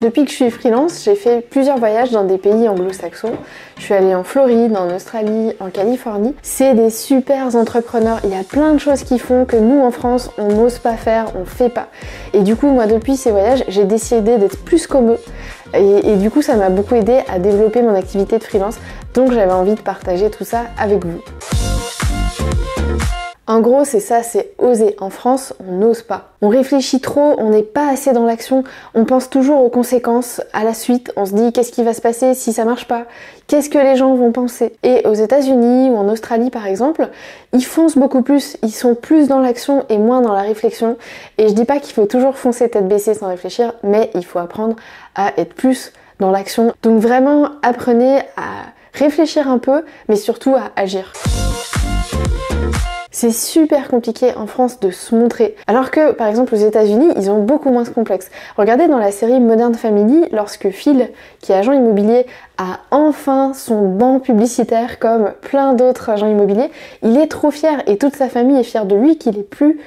Depuis que je suis freelance, j'ai fait plusieurs voyages dans des pays anglo-saxons. Je suis allée en Floride, en Australie, en Californie. C'est des super entrepreneurs. Il y a plein de choses qui font que nous en France, on n'ose pas faire, on fait pas. Et du coup, moi depuis ces voyages, j'ai décidé d'être plus comme eux. Et du coup, ça m'a beaucoup aidé à développer mon activité de freelance. Donc j'avais envie de partager tout ça avec vous. En gros, c'est ça, c'est oser. En France, on n'ose pas. On réfléchit trop, on n'est pas assez dans l'action, on pense toujours aux conséquences, à la suite, on se dit qu'est-ce qui va se passer si ça marche pas, qu'est-ce que les gens vont penser. Et aux États-Unis ou en Australie par exemple, ils foncent beaucoup plus, ils sont plus dans l'action et moins dans la réflexion. Et je dis pas qu'il faut toujours foncer tête baissée sans réfléchir, mais il faut apprendre à être plus dans l'action. Donc vraiment, apprenez à réfléchir un peu, mais surtout à agir. C'est super compliqué en France de se montrer. Alors que, par exemple, aux États-Unis, ils ont beaucoup moins ce complexe. Regardez dans la série Modern Family, lorsque Phil, qui est agent immobilier, a enfin son banc publicitaire comme plein d'autres agents immobiliers, il est trop fier et toute sa famille est fière de lui qu'il ait pu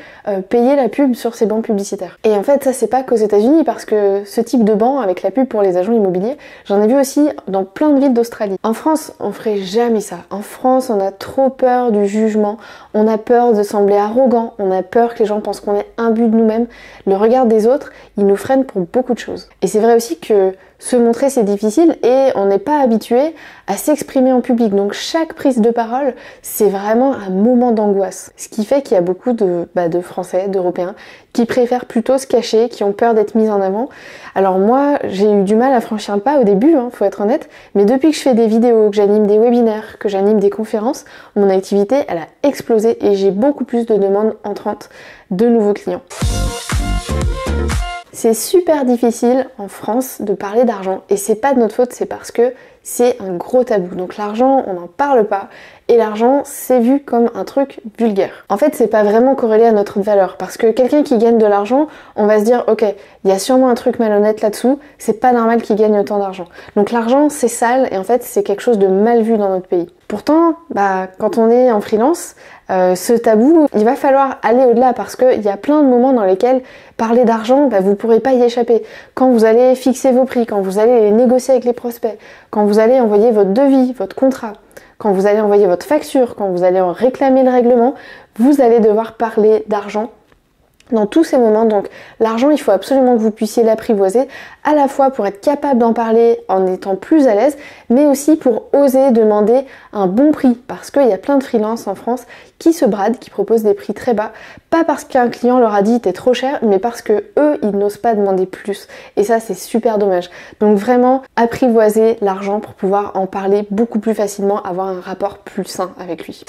payer la pub sur ses bancs publicitaires. Et en fait, ça c'est pas qu'aux États-Unis parce que ce type de banc avec la pub pour les agents immobiliers, j'en ai vu aussi dans plein de villes d'Australie. En France, on ferait jamais ça. En France, on a trop peur du jugement, on a peur de sembler arrogant, on a peur que les gens pensent qu'on est imbu de nous-mêmes. Le regard des autres, il nous freine pour beaucoup de choses. Et c'est vrai aussi que se montrer c'est difficile et on n'est pas habitué à s'exprimer en public. Donc chaque prise de parole, c'est vraiment un moment d'angoisse. Ce qui fait qu'il y a beaucoup de Français, d'Européens, qui préfèrent plutôt se cacher, qui ont peur d'être mis en avant. Alors moi, j'ai eu du mal à franchir le pas au début, faut être honnête, mais depuis que je fais des vidéos, que j'anime des webinaires, que j'anime des conférences, mon activité, elle a explosé et j'ai beaucoup plus de demandes entrantes de nouveaux clients. C'est super difficile en France de parler d'argent et c'est pas de notre faute, c'est parce que c'est un gros tabou. Donc l'argent, on n'en parle pas et l'argent, c'est vu comme un truc vulgaire. En fait, c'est pas vraiment corrélé à notre valeur parce que quelqu'un qui gagne de l'argent, on va se dire ok, il y a sûrement un truc malhonnête là-dessous, c'est pas normal qu'il gagne autant d'argent. Donc l'argent, c'est sale et en fait, c'est quelque chose de mal vu dans notre pays. Pourtant, quand on est en freelance, ce tabou, il va falloir aller au-delà parce qu'il y a plein de moments dans lesquels parler d'argent, vous pourrez pas y échapper. Quand vous allez fixer vos prix, quand vous allez les négocier avec les prospects, quand vous allez envoyer votre devis, votre contrat, quand vous allez envoyer votre facture, quand vous allez en réclamer le règlement, vous allez devoir parler d'argent dans tous ces moments. Donc l'argent, il faut absolument que vous puissiez l'apprivoiser, à la fois pour être capable d'en parler en étant plus à l'aise, mais aussi pour oser demander un bon prix, parce qu'il y a plein de freelances en France qui se bradent, qui proposent des prix très bas, pas parce qu'un client leur a dit t'es trop cher, mais parce que eux, ils n'osent pas demander plus. Et ça, c'est super dommage. Donc vraiment, apprivoiser l'argent pour pouvoir en parler beaucoup plus facilement, avoir un rapport plus sain avec lui.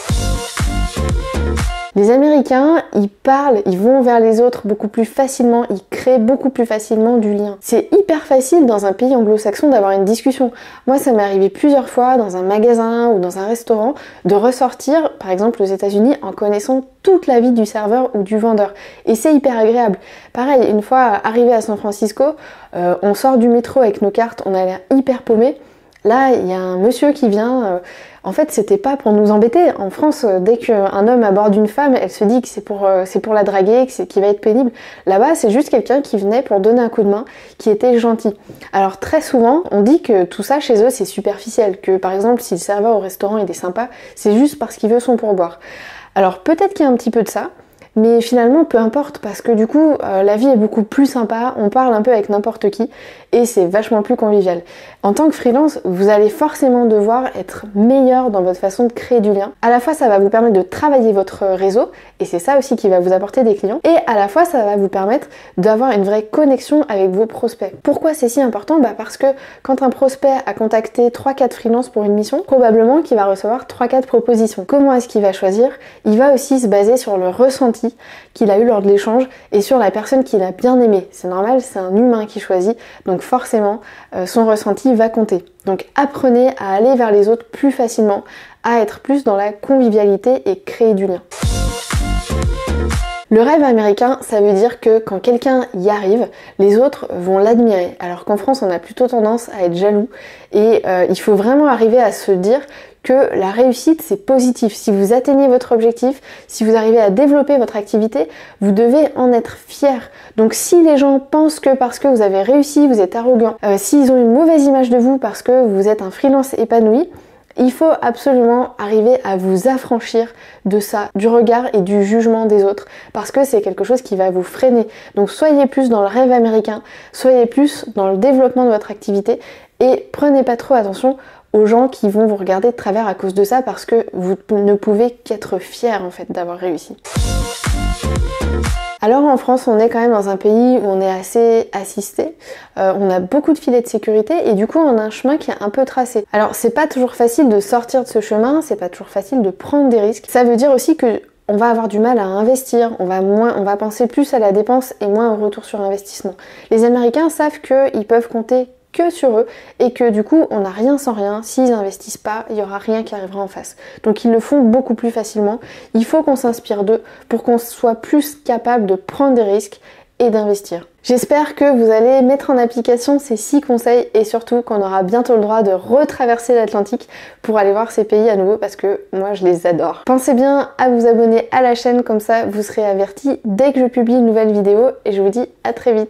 Les Américains, ils parlent, ils vont vers les autres beaucoup plus facilement, ils créent beaucoup plus facilement du lien. C'est hyper facile dans un pays anglo-saxon d'avoir une discussion. Moi, ça m'est arrivé plusieurs fois dans un magasin ou dans un restaurant de ressortir, par exemple aux États-Unis, en connaissant toute la vie du serveur ou du vendeur. Et c'est hyper agréable. Pareil, une fois arrivé à San Francisco, on sort du métro avec nos cartes, on a l'air hyper paumé. Là, il y a un monsieur qui vient, en fait c'était pas pour nous embêter. En France, dès qu'un homme aborde une femme, elle se dit que c'est pour la draguer, qu'il va être pénible. Là-bas, c'est juste quelqu'un qui venait pour donner un coup de main, qui était gentil. Alors très souvent, on dit que tout ça chez eux c'est superficiel, que par exemple si le serveur au restaurant il est sympa, c'est juste parce qu'il veut son pourboire. Alors peut-être qu'il y a un petit peu de ça, mais finalement peu importe parce que du coup la vie est beaucoup plus sympa, on parle un peu avec n'importe qui et c'est vachement plus convivial. En tant que freelance, vous allez forcément devoir être meilleur dans votre façon de créer du lien. À la fois ça va vous permettre de travailler votre réseau et c'est ça aussi qui va vous apporter des clients et à la fois ça va vous permettre d'avoir une vraie connexion avec vos prospects. Pourquoi c'est si important ? Parce que quand un prospect a contacté 3-4 freelances pour une mission, probablement qu'il va recevoir 3-4 propositions. Comment est-ce qu'il va choisir ? Il va aussi se baser sur le ressenti qu'il a eu lors de l'échange et sur la personne qu'il a bien aimée. C'est normal, c'est un humain qui choisit, donc forcément son ressenti va compter. Donc apprenez à aller vers les autres plus facilement, à être plus dans la convivialité et créer du lien. Le rêve américain, ça veut dire que quand quelqu'un y arrive, les autres vont l'admirer. Alors qu'en France, on a plutôt tendance à être jaloux et il faut vraiment arriver à se dire que la réussite c'est positif. Si vous atteignez votre objectif, si vous arrivez à développer votre activité, vous devez en être fier. Donc si les gens pensent que parce que vous avez réussi, vous êtes arrogant, s'ils ont une mauvaise image de vous parce que vous êtes un freelance épanoui, il faut absolument arriver à vous affranchir de ça, du regard et du jugement des autres, parce que c'est quelque chose qui va vous freiner. Donc soyez plus dans le rêve américain, soyez plus dans le développement de votre activité et prenez pas trop attention aux gens qui vont vous regarder de travers à cause de ça, parce que vous ne pouvez qu'être fier en fait d'avoir réussi. Alors en France, on est quand même dans un pays où on est assez assisté, on a beaucoup de filets de sécurité et du coup on a un chemin qui est un peu tracé. Alors c'est pas toujours facile de sortir de ce chemin, c'est pas toujours facile de prendre des risques. Ça veut dire aussi que on va avoir du mal à investir, on va penser plus à la dépense et moins au retour sur investissement. Les Américains savent qu'ils peuvent compter que sur eux et que du coup on n'a rien sans rien. S'ils investissent pas, il y aura rien qui arrivera en face. Donc ils le font beaucoup plus facilement. Il faut qu'on s'inspire d'eux pour qu'on soit plus capable de prendre des risques et d'investir. J'espère que vous allez mettre en application ces 6 conseils et surtout qu'on aura bientôt le droit de retraverser l'Atlantique pour aller voir ces pays à nouveau, parce que moi je les adore. Pensez bien à vous abonner à la chaîne, comme ça vous serez avertis dès que je publie une nouvelle vidéo et je vous dis à très vite.